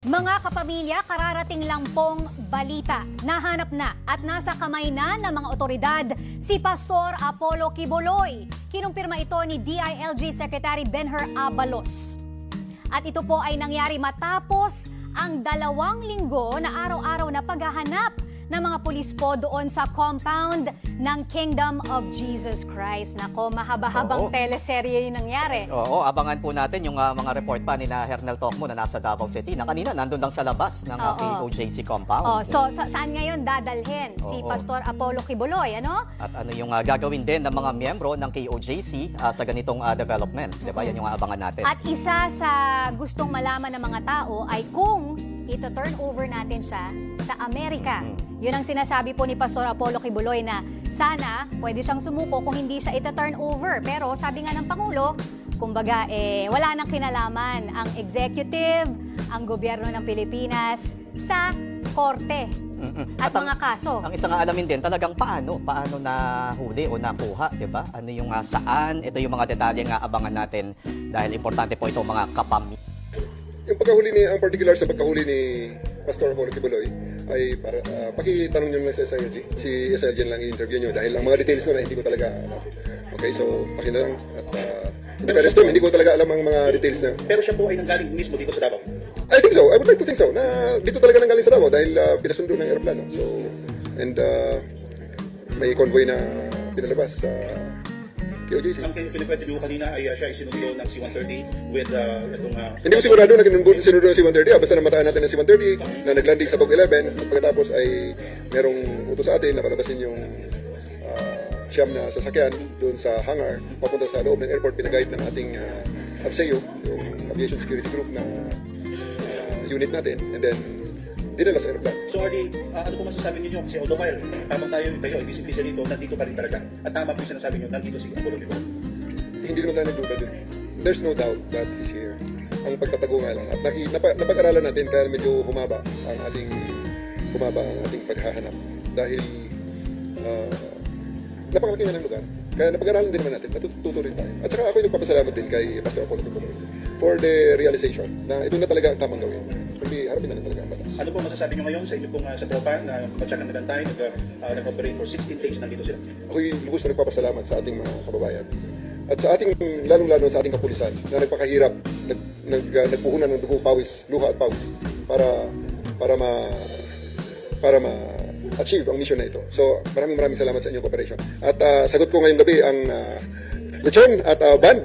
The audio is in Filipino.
Mga kapamilya, kararating lang pong balita. Nahanap na at nasa kamay na ng mga otoridad si Pastor Apollo Quiboloy. Kinumpirma ito ni DILG Secretary Benher Abalos. At ito po ay nangyari matapos ang 2 linggo na araw-araw na paghahanap ng mga pulis po doon sa compound ng Kingdom of Jesus Christ. Nako, mahaba-habang teleserye yung nangyari. Oo, abangan po natin yung mga report pa ni na Hernel Tocmo na nasa Davao City na kanina nandun lang sa labas ng KOJC compound. So, saan ngayon dadalhin si Pastor Apollo Quiboloy, ano? At ano yung gagawin din ng mga miyembro ng KOJC sa ganitong development. Diba? Yan yung abangan natin. At isa sa gustong malaman ng mga tao ay kung ito-turn over natin siya sa Amerika. Yun ang sinasabi po ni Pastor Apollo Quiboloy na sana pwede siyang sumuko kung hindi siya ito-turn over. Pero sabi nga ng Pangulo, kumbaga wala nang kinalaman ang executive, ang gobyerno ng Pilipinas sa korte at mga kaso. Ang isang alamin din talagang paano nahuli o nakuha, 'di ba? Ano yung saan? Ito yung mga detalye nga abangan natin dahil importante po ito mga kapamilya. Yung pagkahuli ang particular sa pagkahuli ni Pastor Apollo Quiboloy ay para pakitanong nyo lang sa SILG. Si SILG lang i-interview nyo dahil ang mga details ko na hindi ko talaga alam. Okay, so pakin na lang at hindi ko talaga alam ang mga details na. Pero siya po ay nanggaling mismo dito sa Davao? I think so. I would like to think so. Na dito talaga nanggaling sa Davao dahil pinasundo ng aeroplano. So, and may convoy na pinalabas sa KOJC. Ang kinikwento nyo kanina ay siya ay sinundo ng C-130 with itong... Hindi ko sigurado na sinundo ng C-130. Basta namataan natin ng C-130 na naglanding sa Tog 11. At pagkatapos ay merong utos sa atin na palabasin yung siyam na sasakyan doon sa hangar papunta sa loob ng airport. Pinag-guide ng ating ABSEO, yung Aviation Security Group na unit natin. And then, dinala sa aeroplano. So, Ardy, ano po masasabi ninyo? Kasi although while tamang tayo kayo, ibig sabihin dito, nandito pa rin talaga. At tama po yung sinasabi nyo, nandito si Apollo Quiboloy. Hindi naman tayo nagduda dun. There's no doubt that he's here. Ang pagtatago nga lang. At napag-aralan natin kaya medyo humaba ang ating paghahanap. Dahil napakalaki nga ng lugar. Kaya napag-aralan din naman natin. Natututo rin tayo. At saka ako'y nagpapasalamat din kay Pastor Apollo Quiboloy for the realization na ito na talaga ang tamang gawin. Kundi harapin na lang talaga ang batas. Ano po masasabi nyo ngayon sa inyo pong sa tropa na matyagang nagantay, nag-operate for 16 days nandito sila? Ako'y lubos na nagpapasalamat sa ating mga kababayan. At sa ating, lalong-lalo sa ating kapulisan na nagpakahirap, nagpuhunan ng dugo, pawis, luha at pawis para ma-achieve ang mission na ito. So, maraming salamat sa inyong cooperation. At sagot ko ngayong gabi ang lechon at band.